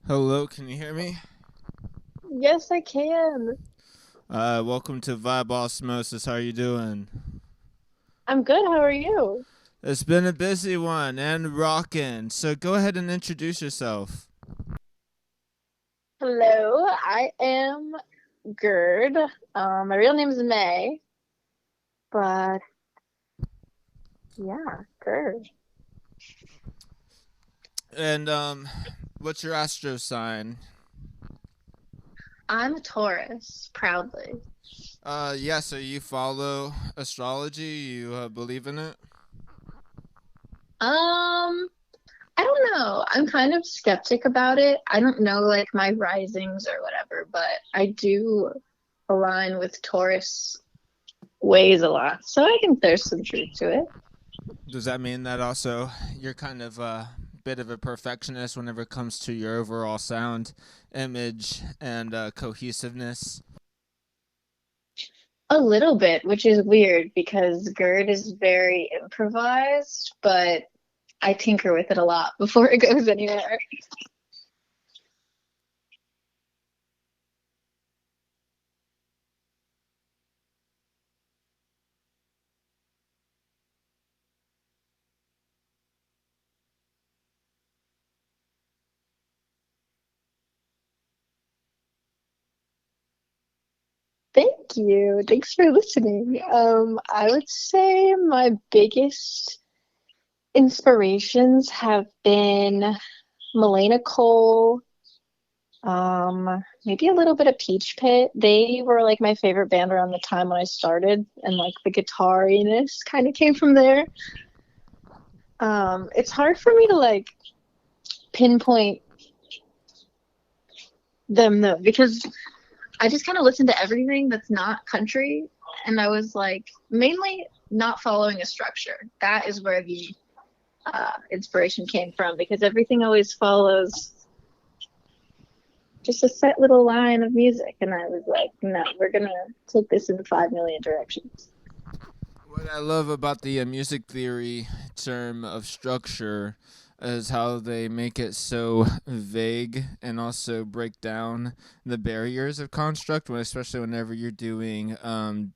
Hello, can you hear me? Yes, I can. Welcome to Vibe Osmosis. How are you doing? I'm good. How are you? It's been a busy one and rockin'. So go ahead and introduce yourself. Hello, I am Gird. My real name is May, but yeah, Gird. And what's your astro sign? I'm a Taurus, proudly. Yeah. So you follow astrology? You believe in it? I don't know. I'm kind of skeptic about it. I don't know like my risings or whatever, but I do align with Taurus ways a lot. So I think there's some truth to it. Does that mean that also you're kind of a bit of a perfectionist whenever it comes to your overall sound, image, and cohesiveness? A little bit, which is weird because Gird is very improvised, but I tinker with it a lot before it goes anywhere. Thank you. Thanks for listening. I would say my biggest inspirations have been Melena Cole, maybe a little bit of Peach Pit. They were like my favorite band around the time when I started, and like the guitariness kind of came from there. It's hard for me to like pinpoint them though, because I just kind of listen to everything that's not country, and I was like mainly not following a structure. That is where the inspiration came from because everything always follows just a set little line of music, and I was like, no, we're gonna take this in 5 million directions. What I love about the music theory term of structure is how they make it so vague and also break down the barriers of construct, especially whenever you're doing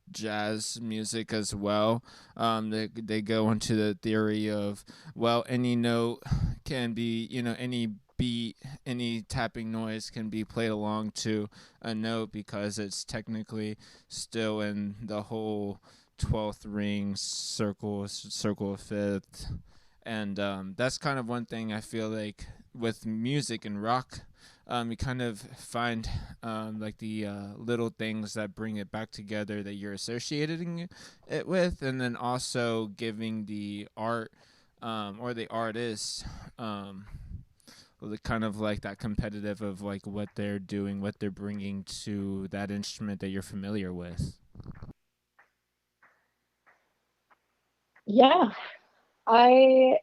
jazz music as well. They go into the theory of, well, any note can be, any beat, any tapping noise can be played along to a note because it's technically still in the whole 12th ring circle of fifth, and that's kind of one thing I feel like with music and rock. You kind of find like the little things that bring it back together that you're associating it with, and then also giving the art or the artist the kind of like that competitive of like what they're doing, what they're bringing to that instrument that you're familiar with. Yeah, I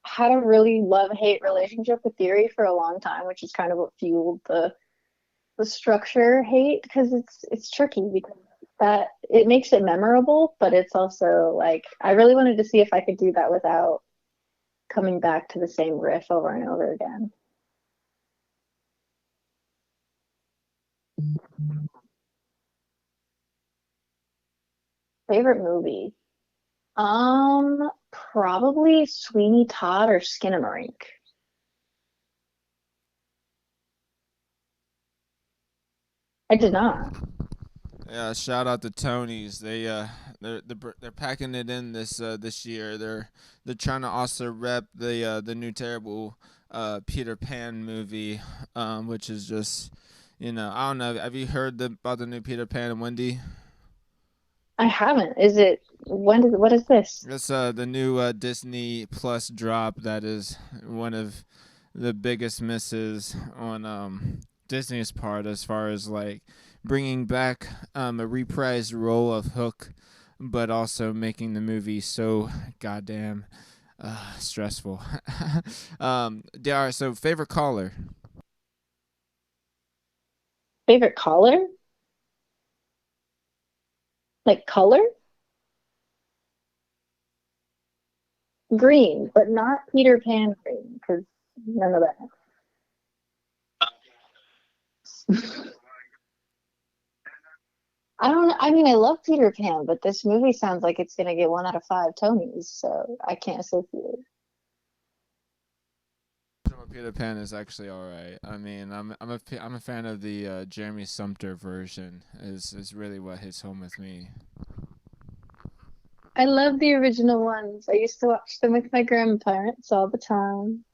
had a really love-hate relationship with theory for a long time, which is kind of what fueled the structure hate because it's tricky because that it makes it memorable, but it's also like I really wanted to see if I could do that without coming back to the same riff over and over again. Favorite movie? Probably Sweeney Todd or Skinamarink. I did not. Yeah, shout out to Tony's. They're packing it in this year. They're trying to also rep the new terrible Peter Pan movie, which is just, I don't know. Have you heard about the new Peter Pan and Wendy? I haven't. Is it what is this? It's the new Disney Plus drop that is one of the biggest misses on Disney's part as far as like bringing back a reprised role of Hook, but also making the movie so goddamn stressful. Yeah. So favorite caller. Favorite color? Like color? Green, but not Peter Pan green, because none of that. I mean, I love Peter Pan, but this movie sounds like it's gonna get 1 out of 5 Tonys, so I can't associate. Peter Pan is actually all right. I mean, I'm a fan of the Jeremy Sumter version. Is really what hits home with me. I love the original ones. I used to watch them with my grandparents all the time.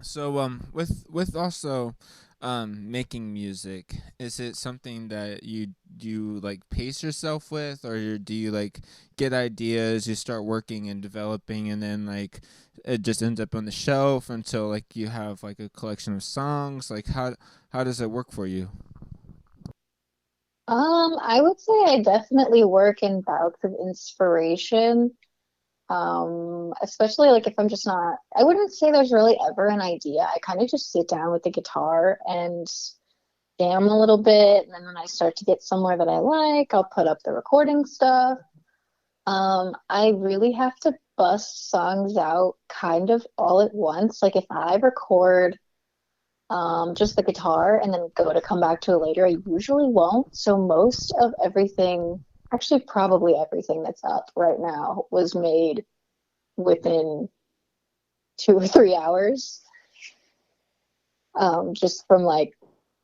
So with also making music, is it something that you like pace yourself with, or do you like get ideas, you start working and developing, and then like it just ends up on the shelf until like you have like a collection of songs? Like how does it work for you? I would say I definitely work in bouts of inspiration. Especially like if I'm just not, I wouldn't say there's really ever an idea. I kind of just sit down with the guitar and jam a little bit. And then when I start to get somewhere that I like, I'll put up the recording stuff. I really have to bust songs out kind of all at once. Like if I record just the guitar and then go to come back to it later, I usually won't. So most of everything, actually probably everything that's up right now was made within 2 or 3 hours. Just from like,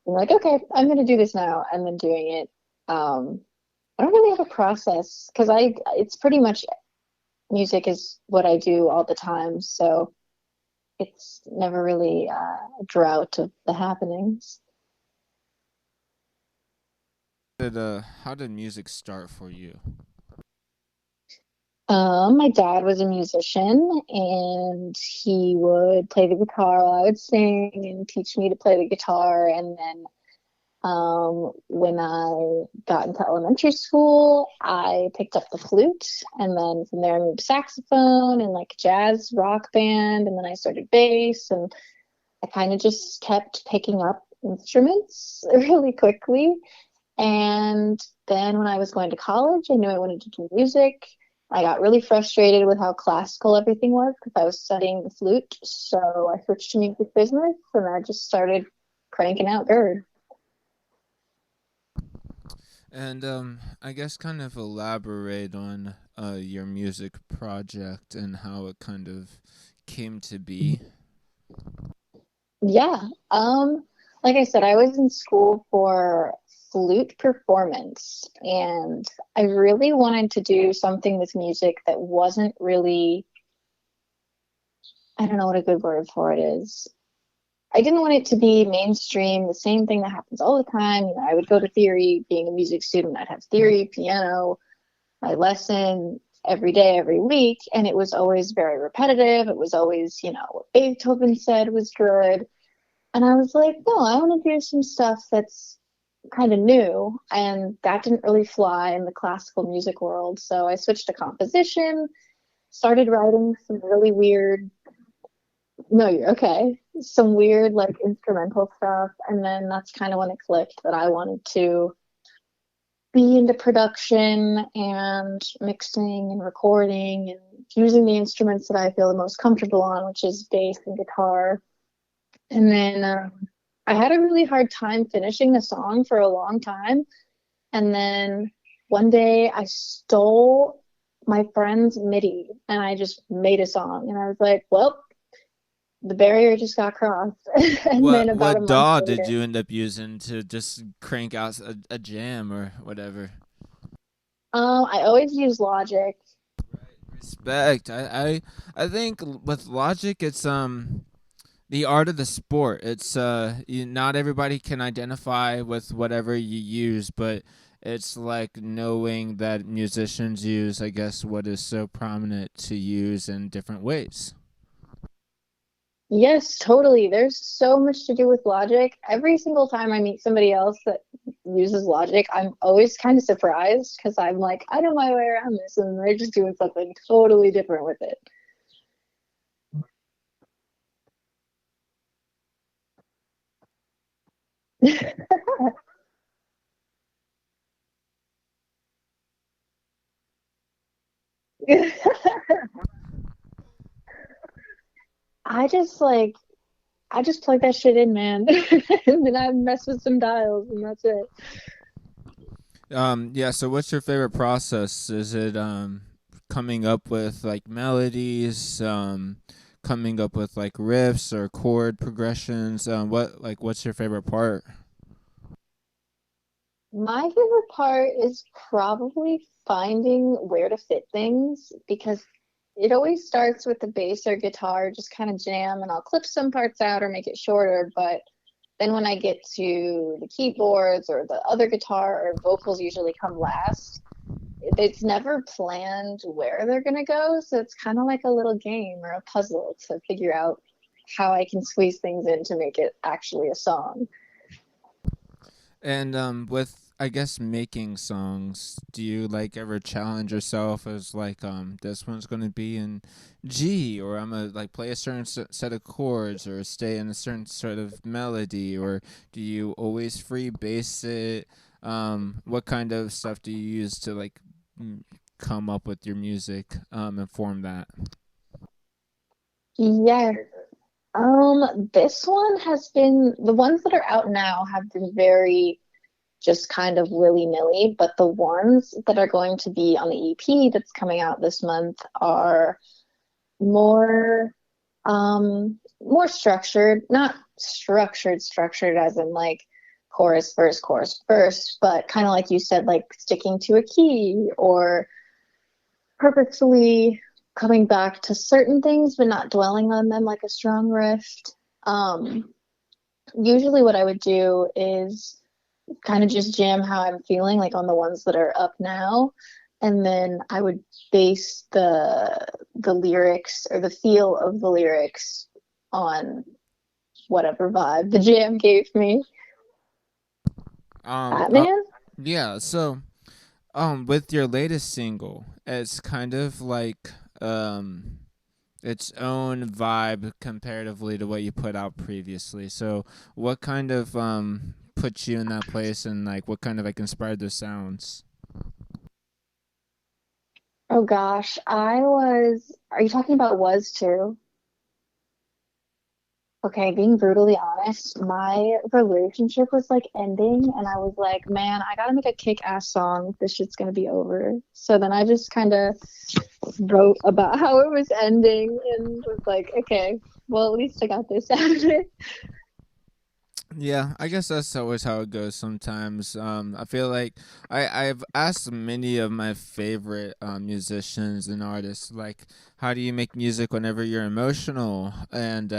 I'm like, okay, I'm gonna do this now, and then doing it. I don't really have a process because it's pretty much music is what I do all the time, so it's never really a drought of the happenings. Did how did music start for you? My dad was a musician and he would play the guitar while I would sing and teach me to play the guitar. And then when I got into elementary school, I picked up the flute, and then from there I moved to saxophone and like jazz rock band, and then I started bass, and I kind of just kept picking up instruments really quickly. And then when I was going to college, I knew I wanted to do music. I got really frustrated with how classical everything was because I was studying the flute. So I switched to music business and I just started cranking out Gird. And I guess kind of elaborate on your music project and how it kind of came to be. Yeah. Like I said, I was in school for flute performance, and I really wanted to do something with music that wasn't really, I don't know what a good word for it is. I didn't want it to be mainstream, the same thing that happens all the time. You know, I would go to theory, being a music student, I'd have theory, piano, my lesson every day, every week, and it was always very repetitive. It was always, what Beethoven said was good. And I was like, no, I want to do some stuff that's kind of new. And that didn't really fly in the classical music world. So I switched to composition, started writing some really weird, no, you're okay, some weird like instrumental stuff. And then that's kind of when it clicked that I wanted to be into production and mixing and recording and using the instruments that I feel the most comfortable on, which is bass and guitar. And then I had a really hard time finishing the song for a long time. And then one day I stole my friend's MIDI and I just made a song. And I was like, well, the barrier just got crossed. And then about a What month DAW did later, you end up using to just crank out a jam or whatever? I always use Logic. Respect. I think with Logic, it's the art of the sport. It's not everybody can identify with whatever you use, but it's like knowing that musicians use, I guess, what is so prominent to use in different ways. Yes, totally. There's so much to do with Logic. Every single time I meet somebody else that uses Logic, I'm always kind of surprised because I'm like, I know my way around this, and they're just doing something totally different with it. I just like, I just plug that shit in, man. And then I mess with some dials and that's it. Yeah, so what's your favorite process? Is it coming up with like melodies, coming up with like riffs or chord progressions? What's your favorite part? My favorite part is probably finding where to fit things because it always starts with the bass or guitar, just kind of jam, and I'll clip some parts out or make it shorter. But then when I get to the keyboards or the other guitar or vocals usually come last, it's never planned where they're gonna go. So it's kind of like a little game or a puzzle to figure out how I can squeeze things in to make it actually a song. And with I guess making songs, do you like ever challenge yourself as like this one's gonna be in G, or I'm gonna like play a certain set of chords or stay in a certain sort of melody, or do you always free bass it? What kind of stuff do you use to like m- come up with your music and form that? Yeah, this one has been the ones that are out now have been very just kind of willy-nilly, but the ones that are going to be on the EP that's coming out this month are more more structured, not structured as in like chorus, verse, but kind of like you said, like sticking to a key or purposefully coming back to certain things but not dwelling on them like a strong riff. Um, Usually what I would do is kind of just jam how I'm feeling, like on the ones that are up now. And then I would base the lyrics or the feel of the lyrics on whatever vibe the jam gave me. Um, uh, Batman? yeah. So with your latest single, it's kind of like um its own vibe comparatively to what you put out previously. So, what kind of put you in that place, and like what kind of like inspired those sounds? Oh gosh, are you talking about was too? Okay, being brutally honest, my relationship was like ending, and I was like, man, I gotta make a kick-ass song if this shit's gonna be over. So then I just kind of wrote about how it was ending and was like, okay, well, at least I got this out of it. Yeah, I guess that's always how it goes sometimes. I feel like I've asked many of my favorite musicians and artists, like, how do you make music whenever you're emotional? And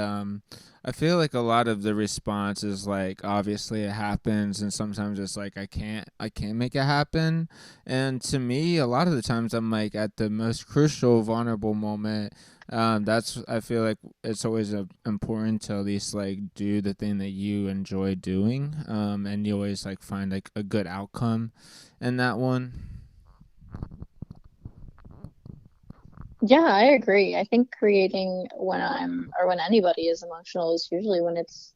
I feel like a lot of the response is like, obviously it happens, and sometimes it's like I can't make it happen. And to me, a lot of the times I'm like at the most crucial, vulnerable moment. That's I feel like it's always important to at least like do the thing that you enjoy doing, and you always like find like a good outcome in that one. Yeah, I agree. I think creating when I'm or when anybody is emotional is usually when it's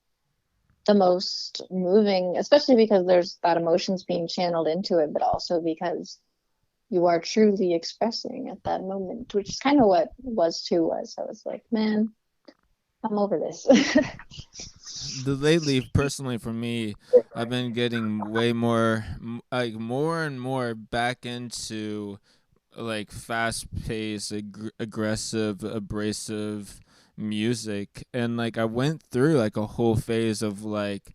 the most moving, especially because there's that emotions being channeled into it, but also because you are truly expressing at that moment, which is kind of what was too was. I was like, man, I'm over this. The lately, personally for me, I've been getting way more, like more and more back into like fast paced, aggressive, abrasive music, and like I went through like a whole phase of like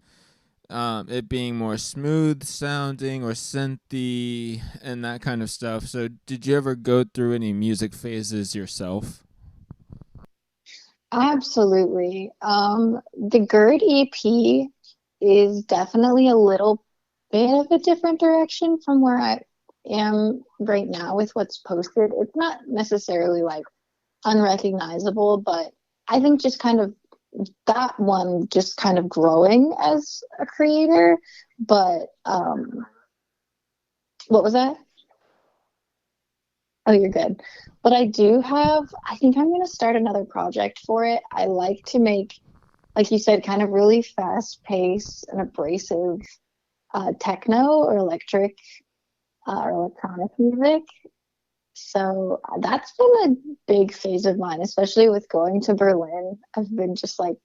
it being more smooth sounding or synthy and that kind of stuff. So, did you ever go through any music phases yourself? Absolutely. The Gird EP is definitely a little bit of a different direction from where I am right now with what's posted. It's not necessarily like unrecognizable, but I think just kind of that one just kind of growing as a creator. But what was that? Oh, you're good. But I think I'm going to start another project for it. I like to make, like you said, kind of really fast paced and abrasive techno or electric or electronic music. So that's been a big phase of mine, especially with going to Berlin. I've been just like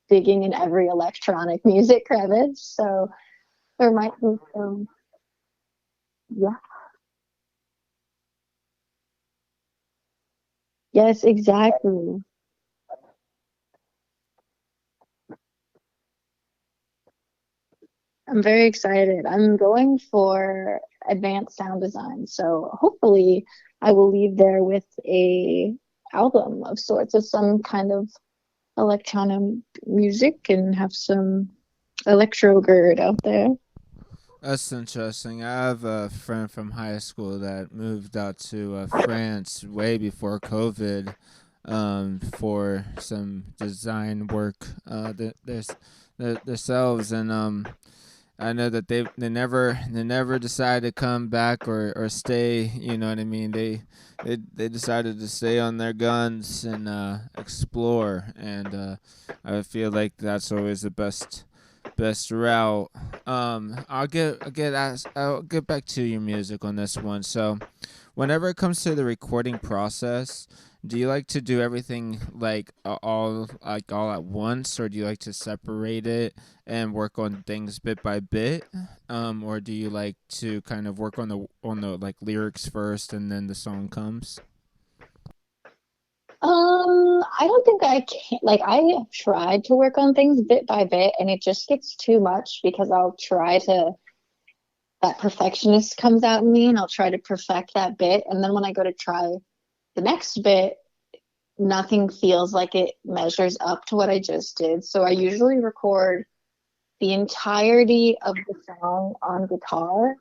digging in every electronic music crevice. So there might be some, yeah, yes, exactly. I'm very excited. I'm going for advanced sound design. So hopefully I will leave there with a album of sorts of some kind of electronic music and have some electro gird out there. That's interesting. I have a friend from high school that moved out to France way before COVID for some design work themselves, and I know that they never decided to come back or stay. You know what I mean? They decided to stay on their guns and explore, and I feel like that's always the best route. I'll get back to your music on this one. So, whenever it comes to the recording process, do you like to do everything like all at once, or do you like to separate it and work on things bit by bit, or do you like to kind of work on the like lyrics first and then the song comes? I don't think I can, like, I have tried to work on things bit by bit and it just gets too much because I'll try to, that perfectionist comes out in me and I'll try to perfect that bit. And then when I go to try the next bit, nothing feels like it measures up to what I just did. So I usually record the entirety of the song on guitar,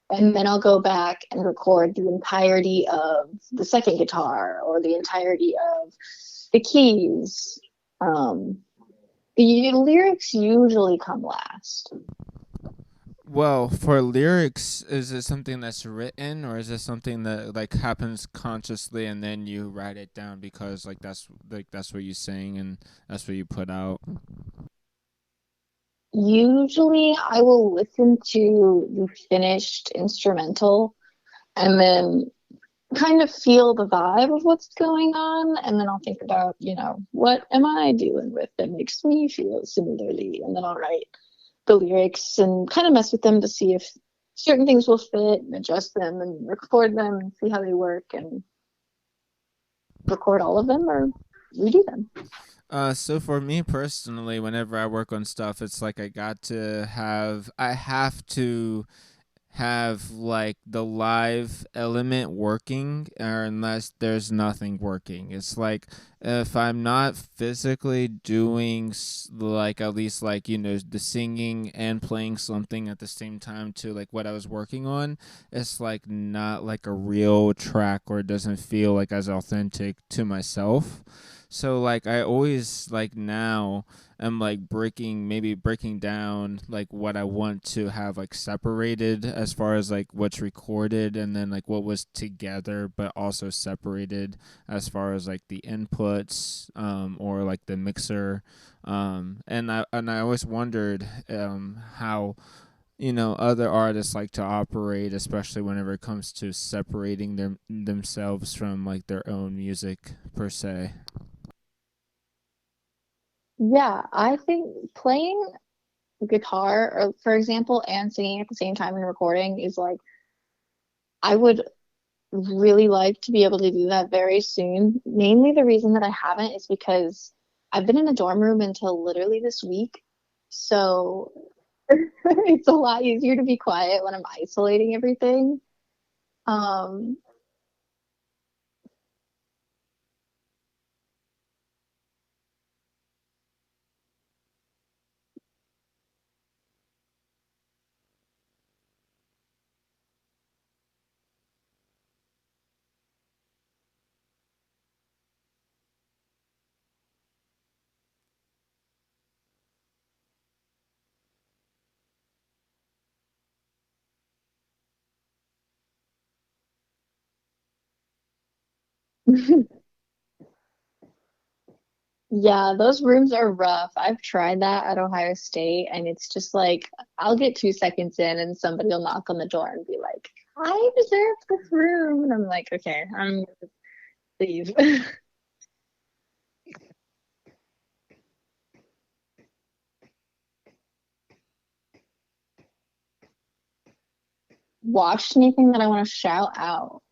and then I'll go back and record the entirety of the second guitar or the entirety of the keys. Um, the lyrics usually come last. Well, for lyrics, is it something that's written, or is it something that like happens consciously and then you write it down because that's what you sing and that's what you put out? Usually, I will listen to the finished instrumental and then kind of feel the vibe of what's going on. And then I'll think about, what am I dealing with that makes me feel similarly? And then I'll write the lyrics and kind of mess with them to see if certain things will fit and adjust them and record them and see how they work and record all of them or redo them. So for me personally, whenever I work on stuff, it's like I have to have like the live element working, or unless there's nothing working. It's like if I'm not physically doing like at least like the singing and playing something at the same time to like what I was working on, it's like not like a real track, or it doesn't feel like as authentic to myself. So like I always like now I'm like breaking down like what I want to have like separated as far as like what's recorded, and then like what was together but also separated as far as like the inputs, or like the mixer, and I always wondered how other artists like to operate, especially whenever it comes to separating themselves from like their own music per se. Yeah, I think playing guitar, or for example, and singing at the same time and recording is like, I would really like to be able to do that very soon. Mainly the reason that I haven't is because I've been in a dorm room until literally this week. So it's a lot easier to be quiet when I'm isolating everything. Um, yeah, those rooms are rough. I've tried that at Ohio State, and it's just like I'll get 2 seconds in, and somebody will knock on the door and be like, "I deserve this room," and I'm like, "Okay, I'm gonna leave." watched anything that I want to shout out.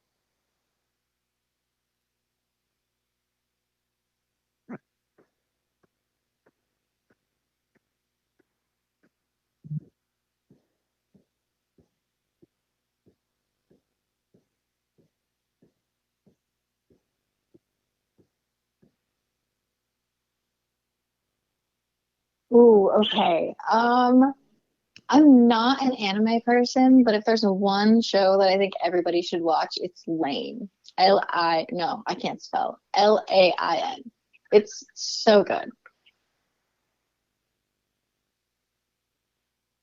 Ooh, okay. I'm not an anime person, but if there's a one show that I think everybody should watch, it's Lane. No, I can't spell. Lain. It's so good.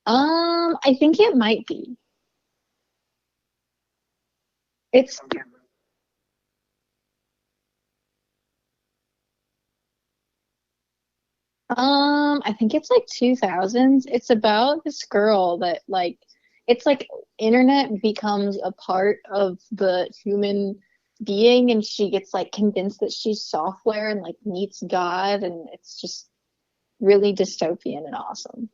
I think it might be. It's I think it's like 2000s. It's about this girl that like it's like internet becomes a part of the human being and she gets like convinced that she's software and like meets God and it's just really dystopian and awesome.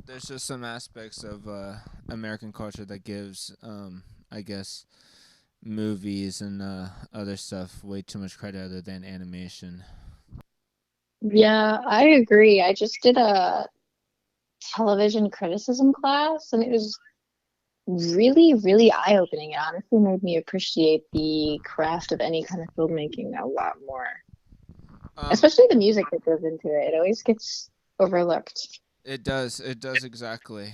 There's just some aspects of American culture that gives I guess movies and other stuff way too much credit other than animation. Yeah, I agree. I just did a television criticism class and it was really, really eye-opening. It honestly made me appreciate the craft of any kind of filmmaking a lot more. Um, Especially the music that goes into it. It always gets overlooked. it does exactly.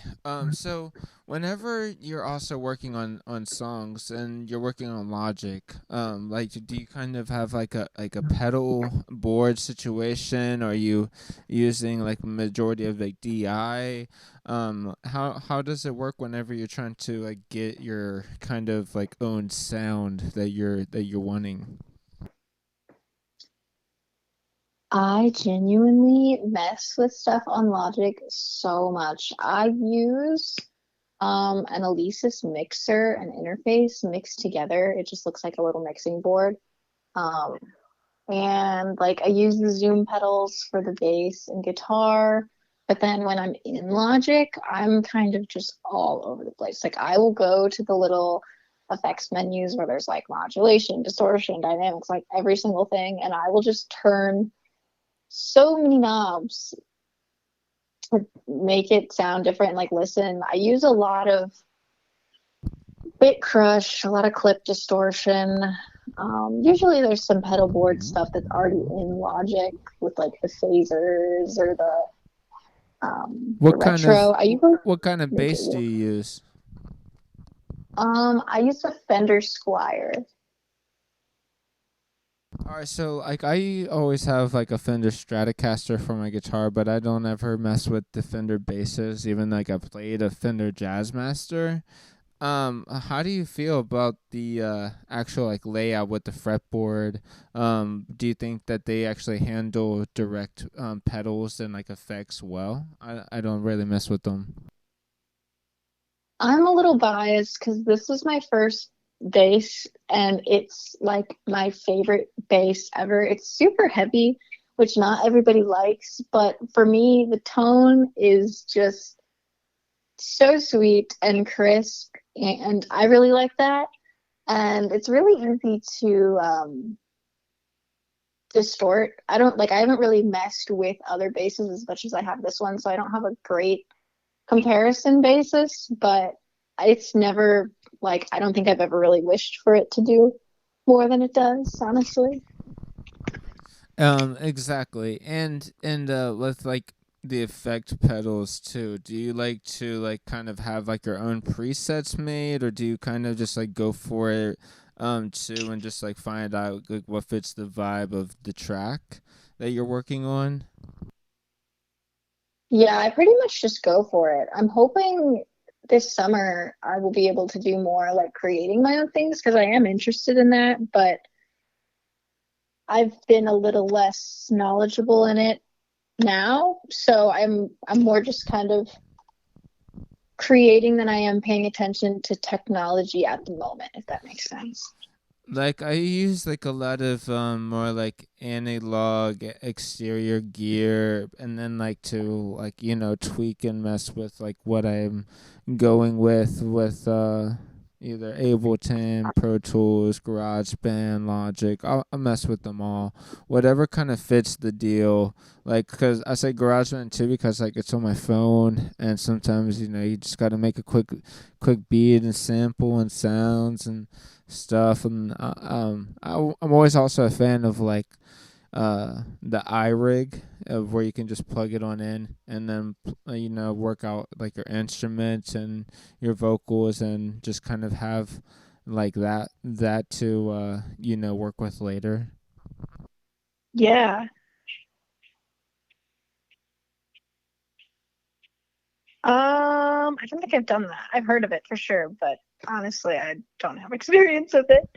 So whenever you're also working on songs and you're working on Logic, like do you kind of have like a pedal board situation? Or are you using like majority of like DI? How does it work whenever you're trying to like get your kind of like own sound that you're wanting? I genuinely mess with stuff on Logic so much. I use an Alesis mixer and interface mixed together. It just looks like a little mixing board. Um, and like I use the zoom pedals for the bass and guitar. But then when I'm in Logic, I'm kind of just all over the place. Like I will go to the little effects menus where there's like modulation, distortion, dynamics, like every single thing, and I will just turn so many knobs to make it sound different. Like listen, I use a lot of bit crush, a lot of clip distortion. Usually there's some pedal board stuff that's already in Logic with like the phasers or the What kind retro. of I usually what kind of make it bass do work. you use? I use a Fender Squire. All right, so like I always have like a Fender Stratocaster for my guitar, but I don't ever mess with the Fender basses. Even like I played a Fender Jazzmaster. How do you feel about the actual like layout with the fretboard? Do you think that they actually handle direct pedals and like effects well? I don't really mess with them. I'm a little biased because this was my first bass and it's like my favorite bass ever. It's super heavy, which not everybody likes, but for me, the tone is just so sweet and crisp, and I really like that. And it's really easy to distort. I haven't really messed with other basses as much as I have this one, so I don't have a great comparison basis, but it's never like I don't think I've ever really wished for it to do more than it does, honestly. Exactly. And with like the effect pedals too, do you like to like kind of have like your own presets made, or do you kind of just like go for it too, and just like find out like what fits the vibe of the track that you're working on? Yeah, I pretty much just go for it. I'm hoping this summer I will be able to do more like creating my own things because I am interested in that, but I've been a little less knowledgeable in it now. So I'm more just kind of creating than I am paying attention to technology at the moment, if that makes sense. Like I use like a lot of more like analog exterior gear, and then like to like tweak and mess with like what I'm going with either Ableton, Pro Tools, GarageBand, Logic. I'll mess with them all, whatever kind of fits the deal. Like, cause I say GarageBand too because like it's on my phone, and sometimes you just got to make a quick beat and sample and sounds and stuff. And I'm always also a fan of like the iRig, of where you can just plug it on in and then work out like your instruments and your vocals, and just kind of have like that to work with later. Yeah. I don't think I've done that. I've heard of it for sure, but honestly, I don't have experience with it.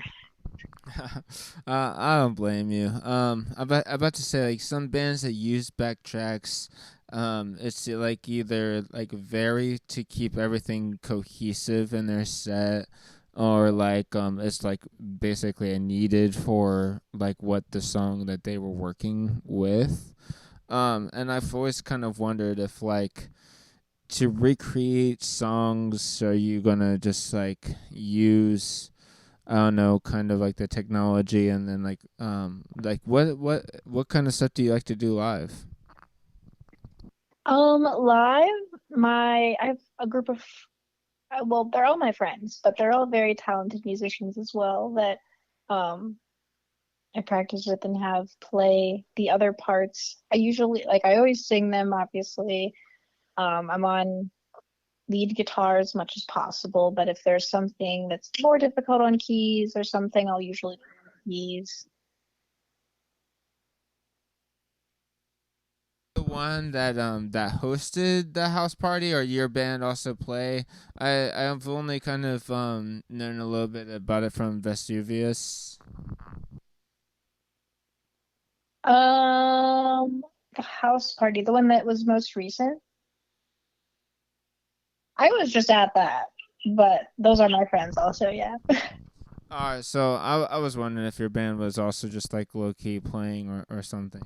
I don't blame you. I'm about to say like some bands that use backtracks. It's like either like very to keep everything cohesive in their set, or like it's like basically a needed for like what the song that they were working with. And I've always kind of wondered if like to recreate songs, are you gonna just like use, I don't know, kind of like the technology, and then like what kind of stuff do you like to do live? Live, I have a group of well, they're all my friends, but they're all very talented musicians as well that um I practice with and have play the other parts. I always sing them, obviously. I'm on lead guitar as much as possible, but if there's something that's more difficult on keys or something, I'll usually do it on keys. The one that hosted the house party, or your band also play? I've only kind of known a little bit about it from Vesuvius. Um, the house party, the one that was most recent. I was just at that, but those are my friends also, yeah. Alright, so I was wondering if your band was also just like low key playing, or something.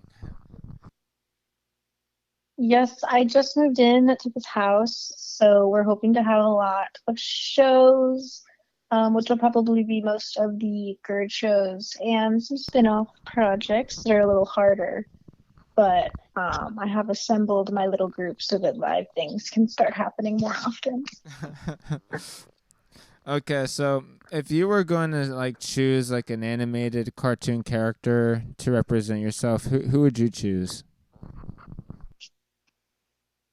Yes, I just moved in to this house, so we're hoping to have a lot of shows, which will probably be most of the Gird shows and some spin-off projects that are a little harder. But I have assembled my little group so that live things can start happening more often. Okay, so if you were going to like choose like an animated cartoon character to represent yourself, who would you choose?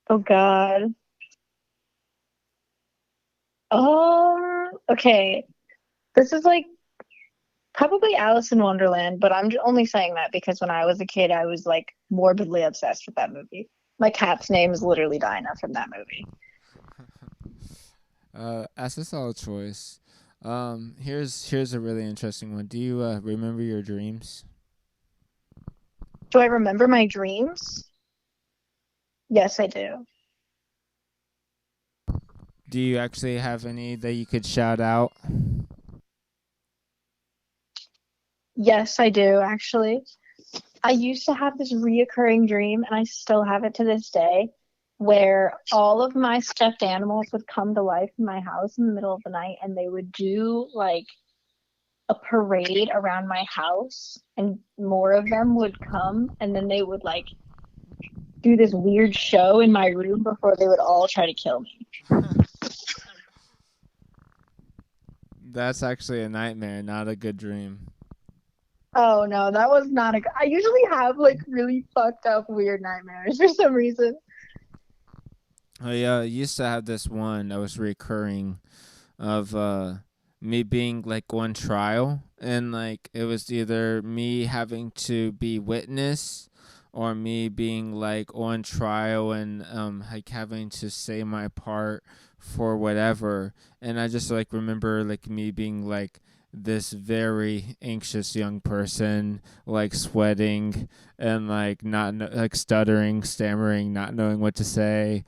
Oh God. Okay. This is like probably Alice in Wonderland, but only saying that because when I was a kid, I was like morbidly obsessed with that movie. My cat's name is literally Dinah from that movie. That's a solid choice. Here's a really interesting one. Do you remember your dreams? Do I remember my dreams? Yes, I do. Do you actually have any that you could shout out? Yes, I do, actually. I used to have this reoccurring dream, and I still have it to this day, where all of my stuffed animals would come to life in my house in the middle of the night, and they would do like a parade around my house, and more of them would come, and then they would like do this weird show in my room before they would all try to kill me. That's actually a nightmare, not a good dream. Oh no, that was not a. I usually have like really fucked up weird nightmares for some reason. Oh yeah, I used to have this one that was recurring of me being like on trial, and like it was either me having to be witness or me being like on trial and like having to say my part for whatever. And I just like remember like me being like this very anxious young person, like sweating and like not like stuttering, stammering, not knowing what to say.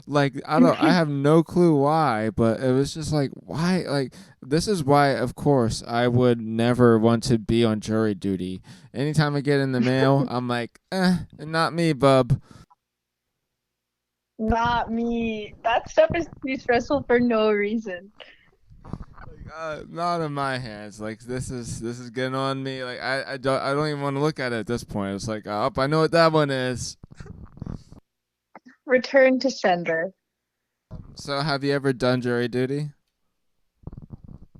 Like I have no clue why, but it was just like why, like this is why of course I would never want to be on jury duty. Anytime I get in the mail, I'm like, not me, bub. Not me. That stuff is too stressful for no reason. Like, not in my hands. Like this is getting on me. Like I don't even want to look at it at this point. It's like, oh, I know what that one is. Return to sender. So have you ever done jury duty?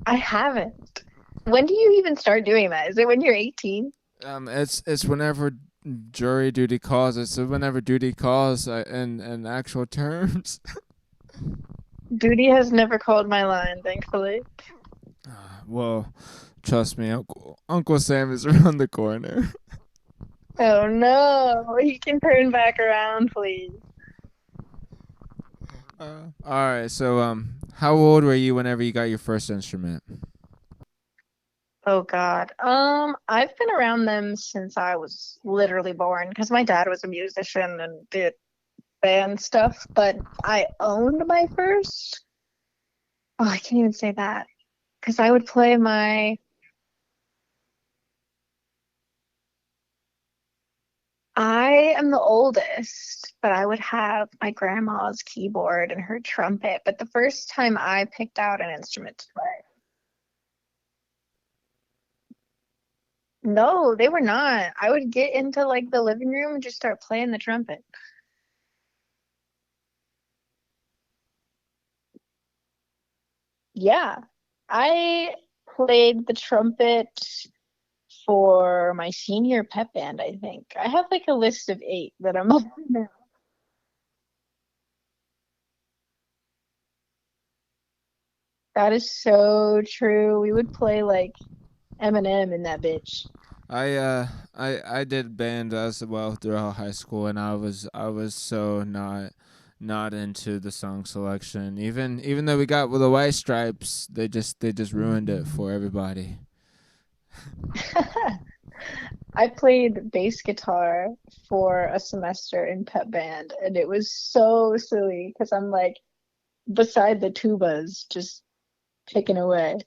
I haven't. When do you even start doing that? Is it when you're 18? It's whenever jury duty calls. It's whenever duty calls, in actual terms. Duty has never called my line, thankfully. Well, trust me, Uncle Sam is around the corner. Oh no, he can turn back around, please. All right. So how old were you whenever you got your first instrument? Oh God. I've been around them since I was literally born because my dad was a musician and did band stuff, but I owned my first. Oh, I can't even say that because I would play my. I am the oldest, but I would have my grandma's keyboard and her trumpet. But the first time I picked out an instrument to play, no, they were not. I would get into like the living room and just start playing the trumpet. Yeah, I played the trumpet for my senior pep band, I think. I have like a list of 8 that I'm up now. That is so true. We would play like Eminem in that bitch. I uh I did band as well throughout high school, and I was so not into the song selection. Even though we got with the white stripes, they just ruined it for everybody. I played bass guitar for a semester in pep band, and it was so silly because I'm like beside the tubas, just picking away.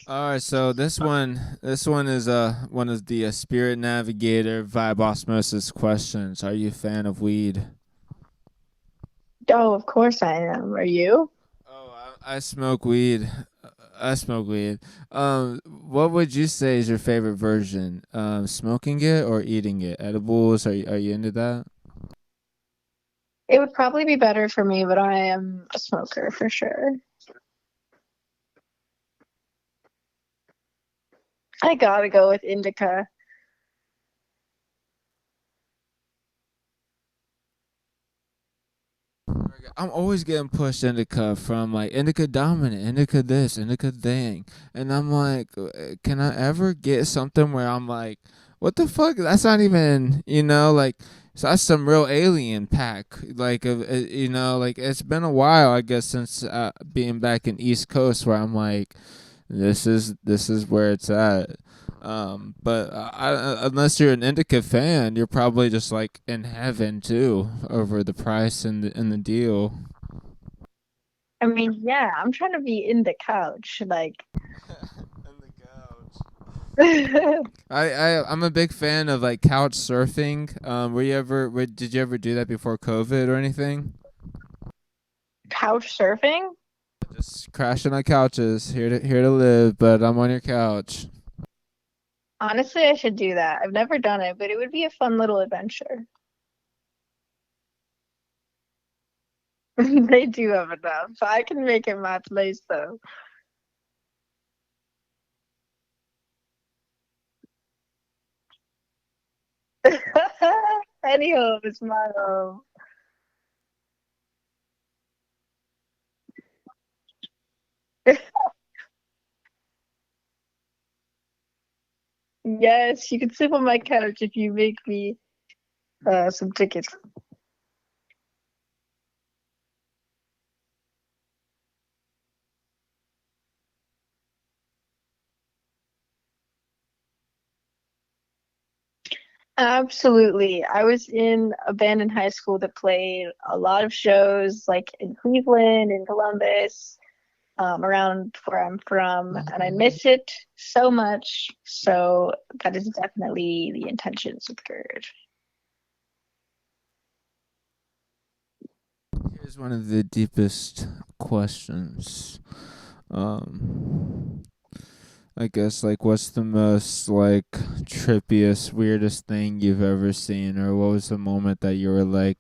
All right, so this one is one of the Spirit Navigator Vibe Osmosis questions. Are you a fan of weed? Oh, of course I am. Are you? Oh, I smoke weed. I smoke weed. What would you say is your favorite version? Smoking it or eating it? Edibles? Are you into that? It would probably be better for me, but I am a smoker for sure. I gotta go with indica. I'm always getting pushed indica from like indica dominant, indica this, indica thing, and I'm like, can I ever get something where I'm like, what the fuck? That's not even, like, so that's some real alien pack. Like, like it's been a while, I guess, since being back in East Coast, where I'm like, this is where it's at. But unless you're an Indica fan, you're probably just like in heaven too over the price and the deal. I mean, yeah, I'm trying to be in the couch. Like, And the couch. couch I'm a big fan of like couch surfing. Did you ever do that before COVID or anything? surfing? Just crashing on couches, here to live, but I'm on your couch. Honestly, I should do that. I've never done it, but it would be a fun little adventure. They do have enough. I can make it my place though. Any home is my home. Yes, you can sleep on my couch if you make me some tickets. Absolutely. I was in a band in high school that played a lot of shows, like in Cleveland, in Columbus, around where I'm from, and I miss it so much. So that is definitely the intentions with Gird. Here's one of the deepest questions. Um, I guess like what's the most like trippiest, weirdest thing you've ever seen, or what was the moment that you were like,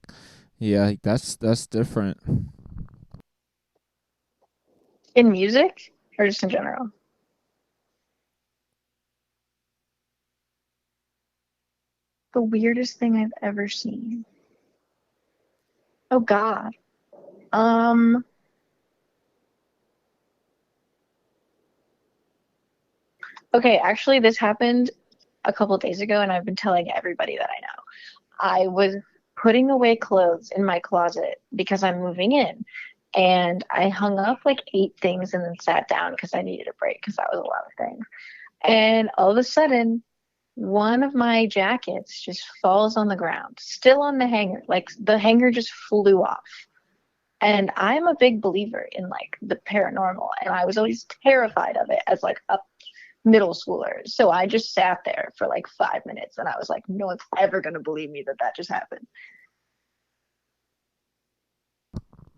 yeah, like, that's different. In music or just in general? The weirdest thing I've ever seen. Oh God. Um, okay, actually this happened a couple of days ago and I've been telling everybody that I know. I was putting away clothes in my closet because I'm moving in. And I hung up like 8 things and then sat down because I needed a break because that was a lot of things. And all of a sudden, one of my jackets just falls on the ground, still on the hanger. Like the hanger just flew off. And I'm a big believer in like the paranormal, and I was always terrified of it as like a middle schooler. So I just sat there for like 5 minutes, and I was like, no one's ever gonna believe me that that just happened.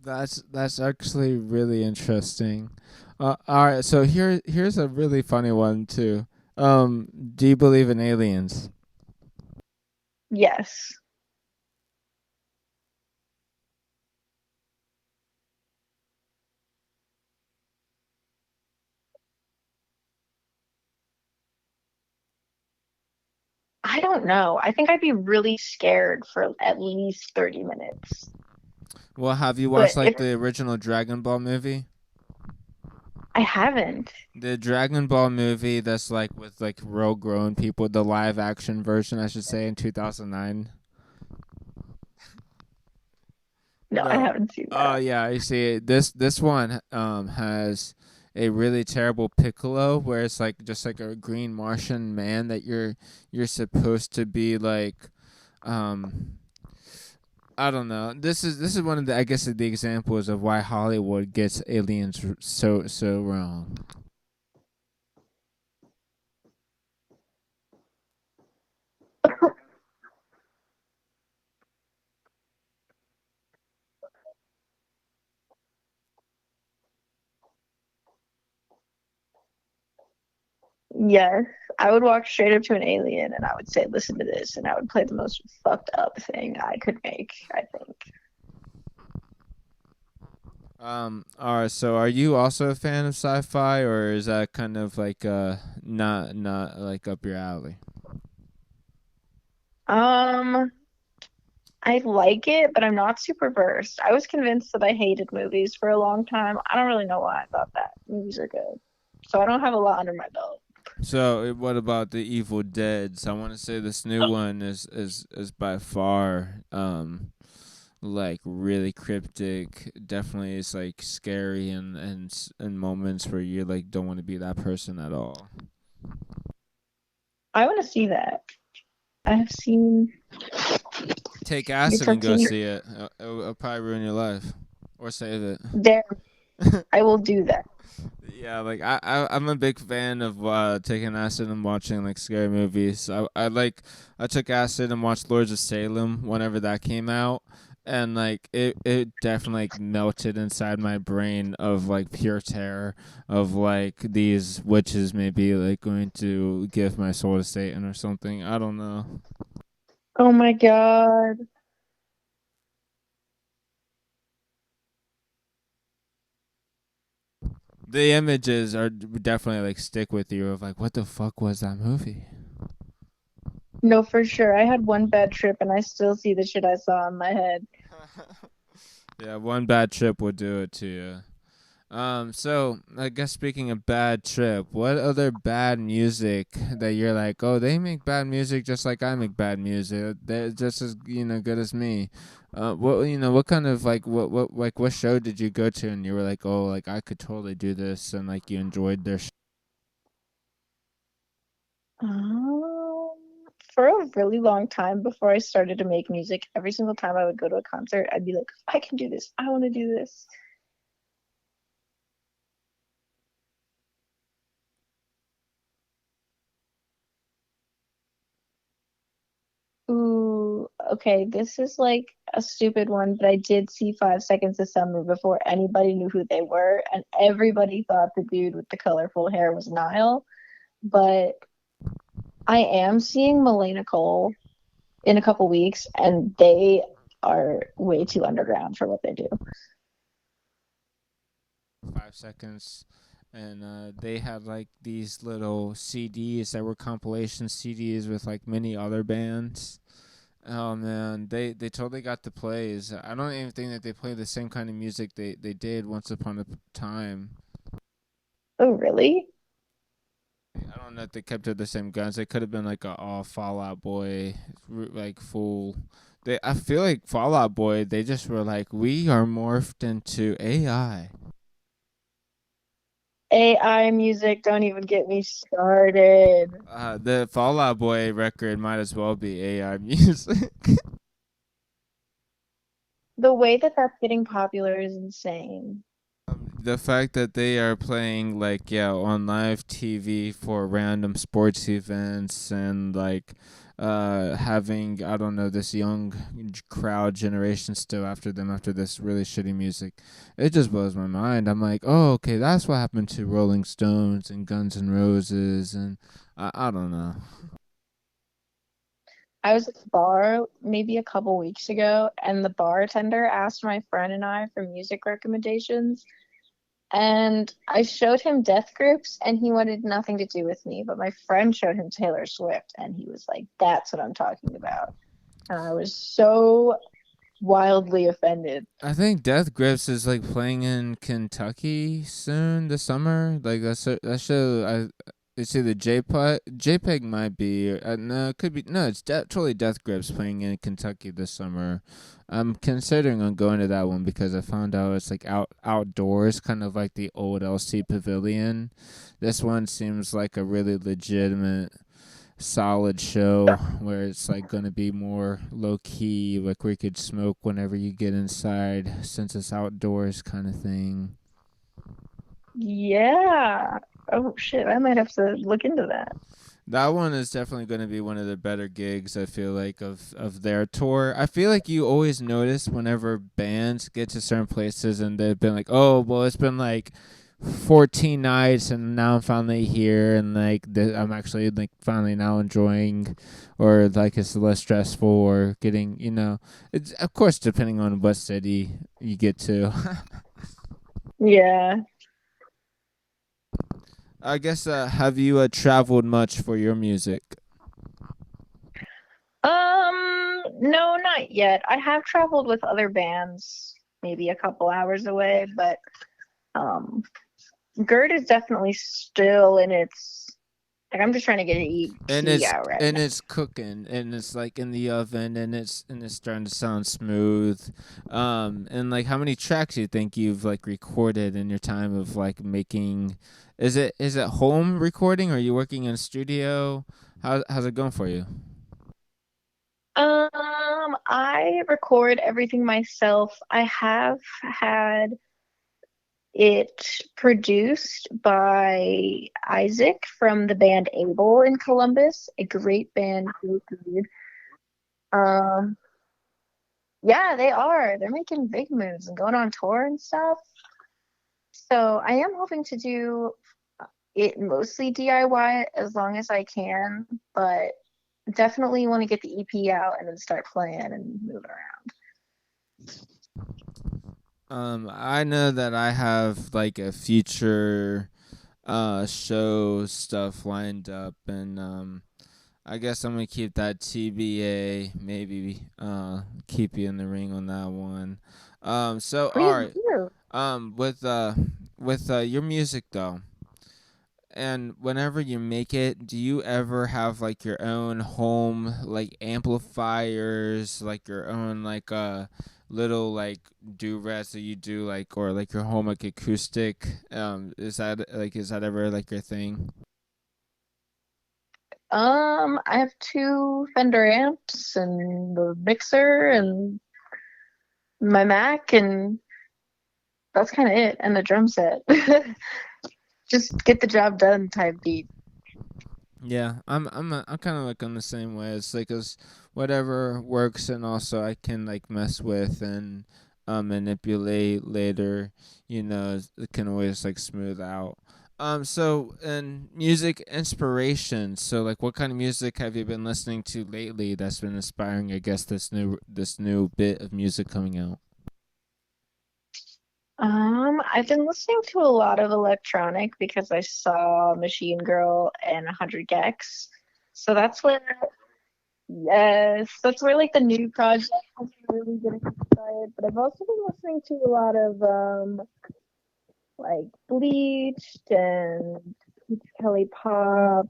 That's actually really interesting. All right, so here's a really funny one too. Do you believe in aliens? Yes. I don't know. I think I'd be really scared for at least 30 minutes. Well, have you watched But like if the original Dragon Ball movie? I haven't, The Dragon Ball movie that's like with like real grown people, the live action version, I should say, in 2009. no, I No. haven't seen Oh that. yeah, you see this one has a really terrible Piccolo where it's like just like a green Martian man that you're supposed to be like um I don't know. This is one of the I guess the examples of why Hollywood gets aliens so wrong. Yes, I would walk straight up to an alien and I would say, "Listen to this," and I would play the most fucked up thing I could make, I think. All right, so are you also a fan of sci-fi, or is that kind of like not like up your alley? Um, I like it, but I'm not super versed. I was convinced that I hated movies for a long time. I don't really know why I thought that movies are good. So I don't have a lot under my belt. So what about the Evil Dead? So I want to say this new one is by far like really cryptic. Definitely is like scary and moments where you like don't want to be that person at all. I want to see that. I have seen Take it's acid a and go teen see it. It'll probably ruin your life or save it. there. I will do that. Yeah, like I'm a big fan of taking acid and watching like scary movies. I took acid and watched Lords of Salem whenever that came out, and like it definitely like melted inside my brain of like pure terror of like these witches maybe like going to give my soul to Satan or something. I don't know. Oh my God. The images are definitely like stick with you of like what the fuck was that movie? No, for sure. I had one bad trip and I still see the shit I saw in my head. Yeah, one bad trip will do it to you. So I guess speaking of bad trip, what other bad music that you're like, oh, they make bad music just like I make bad music. They're just as good as me. What what kind of like what show did you go to and you were like, oh, like I could totally do this and like you enjoyed their Um, for a really long time before I started to make music, every single time I would go to a concert, I'd be like, I can do this. I want to do this. Ooh, okay, this is like a stupid one, but I did see 5 Seconds of Summer before anybody knew who they were, and everybody thought the dude with the colorful hair was Niall. But I am seeing Melena Cole in a couple weeks, and they are way too underground for what they do. 5 seconds. And they had like these little CDs that were compilation CDs with like many other bands. Oh man, they totally got the plays. I don't even think that they play the same kind of music they did once upon a time. Oh, really? I don't know if they kept it the same guns. They could have been like a all Fallout Boy, like full. They I feel like Fallout Boy. They just were like, we are morphed into AI. AI music, don't even get me started. The Fallout Boy record might as well be AI music. The way that that's getting popular is insane. The fact that they are playing like on live TV for random sports events and like having I don't know this young crowd generation still after them after this really shitty music, it just blows my mind. I'm like, oh, okay, that's what happened to Rolling Stones and Guns N' Roses and I don't know. I was at the bar maybe a couple weeks ago, and the bartender asked my friend and I for music recommendations. And I showed him death groups, and he wanted nothing to do with me. But my friend showed him Taylor Swift, and he was like, "That's what I'm talking about." And I was so wildly offended. I think Death Grips is like playing in Kentucky soon this summer. Like that show. It's either JPEG might be. No, it could be. No, it's totally Death Grips playing in Kentucky this summer. I'm considering on going to that one because I found out it's like outdoors, kind of like the old LC Pavilion. This one seems like a really legitimate solid show where it's like gonna be more low key, like where you could smoke whenever you get inside since it's outdoors kind of thing. Yeah. Oh shit, I might have to look into that. That one is definitely going to be one of the better gigs. I feel like of their tour. I feel like you always notice whenever bands get to certain places and they've been like, oh, well, it's been like 14 nights and now I'm finally here and like I'm actually like finally now enjoying, or like it's less stressful or getting it's of course depending on what city you get to. Yeah. I guess have you traveled much for your music? No, not yet. I have traveled with other bands, maybe a couple hours away, but um, Gird is definitely still in its like I'm just trying to get an and EP it's out right and now. it's cooking and it's like in the oven and it's starting to sound smooth. And like how many tracks you think you've like recorded in your time of like making? Is it home recording or are you working in a studio? How's it going for you? I record everything myself. I have had it produced by Isaac from the band Able in Columbus, a great band. Great dude. Um, yeah, they are. They're making big moves and going on tour and stuff. So I am hoping to do it mostly DIY as long as I can, but definitely want to get the EP out and then start playing and moving around. I know that I have like a future show stuff lined up and I guess I'm gonna keep that TBA. Maybe keep you in the ring on that one. So all Please right. do. With with your music though, and whenever you make it, do you ever have like your own home like amplifiers, like your own like little like do-rats that you do like, or like your home like acoustic? Is that ever like your thing? I have two Fender amps and the mixer and my Mac, and that's kind of it, and the drum set. Just get the job done type beat. Yeah, I'm kind of like on the same way. It's like as whatever works, and also I can like mess with and manipulate later. It can always like smooth out. So and music inspiration. So like, what kind of music have you been listening to lately that's been inspiring? I guess this new bit of music coming out. I've been listening to a lot of electronic because I saw Machine Girl and 100 Gex. So yes, that's where like the new project has been really getting inspired. But I've also been listening to a lot of like Bleached and Peach Kelly Pop.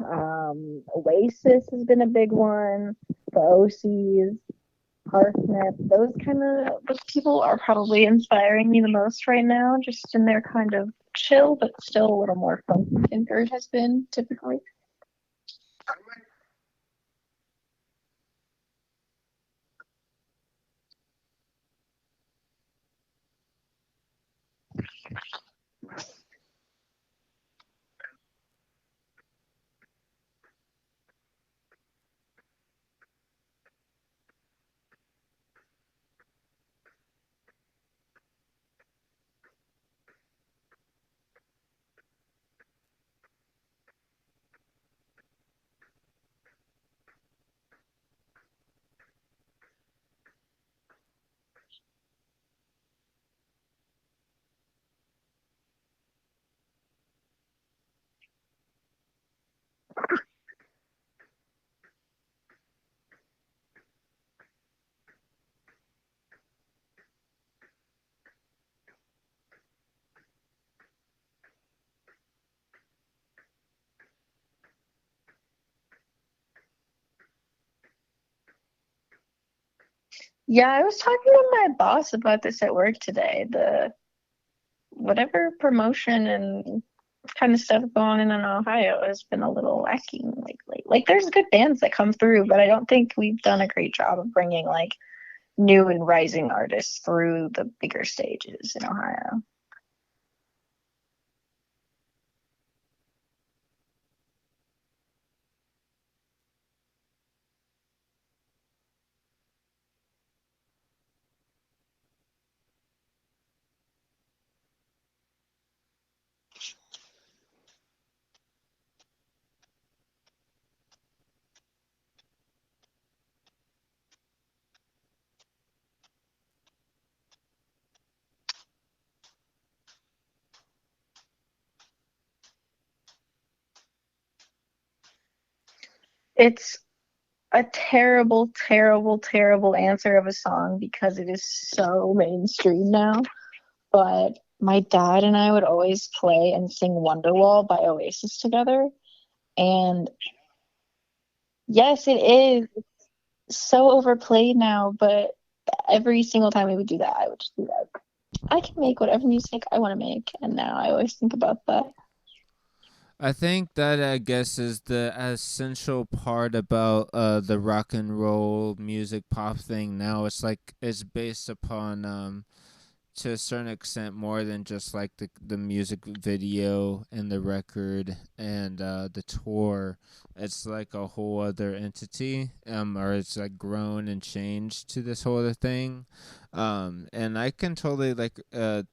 Oasis has been a big one. The OCs, Parsnip, those people are probably inspiring me the most right now, just in their kind of chill, but still a little more funky than Gird has been typically. Yeah, I was talking to my boss about this at work today. The whatever promotion and kind of stuff going on in Ohio has been a little lacking lately. Like, there's good bands that come through, but I don't think we've done a great job of bringing like new and rising artists through the bigger stages in Ohio. It's a terrible, terrible, terrible answer of a song because it is so mainstream now. But my dad and I would always play and sing Wonderwall by Oasis together. And yes, it is so overplayed now, but every single time we would do that, I would just do that. I can make whatever music I want to make, and now I always think about that. I think that I guess is the essential part about the rock and roll music pop thing now. It's based upon to a certain extent more than just like the music video and the record and the tour. It's like a whole other entity, or it's like grown and changed to this whole other thing. And I can totally like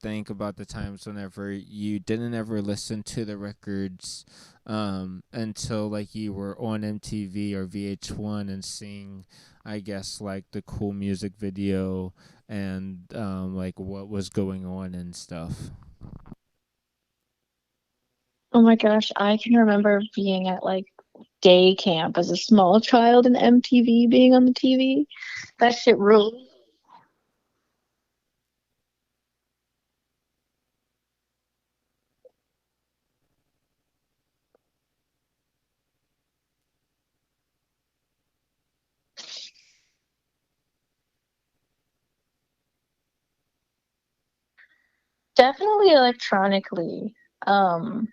think about the times whenever you didn't ever listen to the records until like you were on MTV or VH1 and seeing, I guess, like the cool music video and like what was going on and stuff. Oh my gosh, I can remember being at like day camp as a small child and MTV being on the TV. That shit rules. Definitely electronically. Um,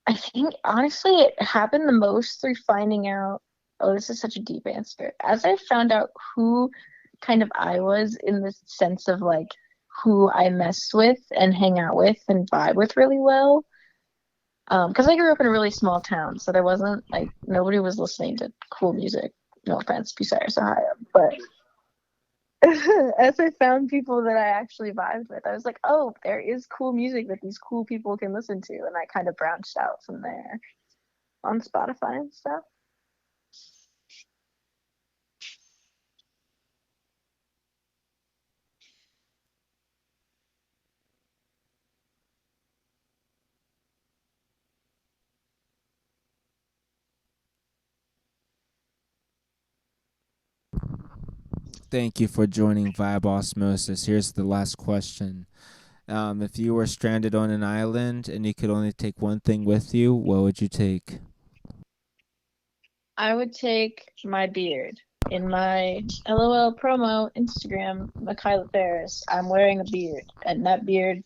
I think honestly it happened the most through finding out, oh, this is such a deep answer. As I found out who kind of I was in the sense of like who I mess with and hang out with and vibe with really well. Because I grew up in a really small town, so there wasn't like nobody was listening to cool music. No offense, Bucyrus, Ohio, but as I found people that I actually vibed with, I was like, oh, there is cool music that these cool people can listen to, and I kind of branched out from there on Spotify and stuff. Thank you for joining Vibe Osmosis. Here's the last question. If you were stranded on an island and you could only take one thing with you, what would you take? I would take my beard. In my LOL promo Instagram, Michaela Ferris, I'm wearing a beard, and that beard,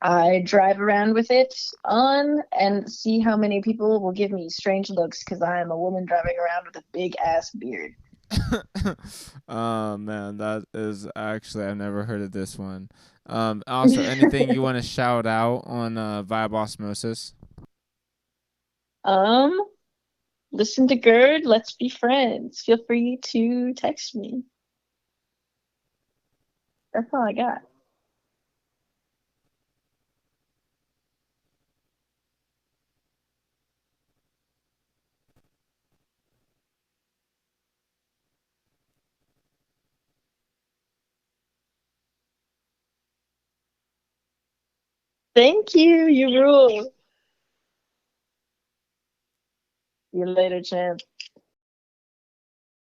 I drive around with it on and see how many people will give me strange looks because I am a woman driving around with a big ass beard. Oh man, that is actually I've never heard of this one. Also, anything you want to shout out on Vibe Osmosis? um, Listen to Gird. Let's be friends. Feel free to text me. That's all I got. Thank you. You rule. See you later, champ.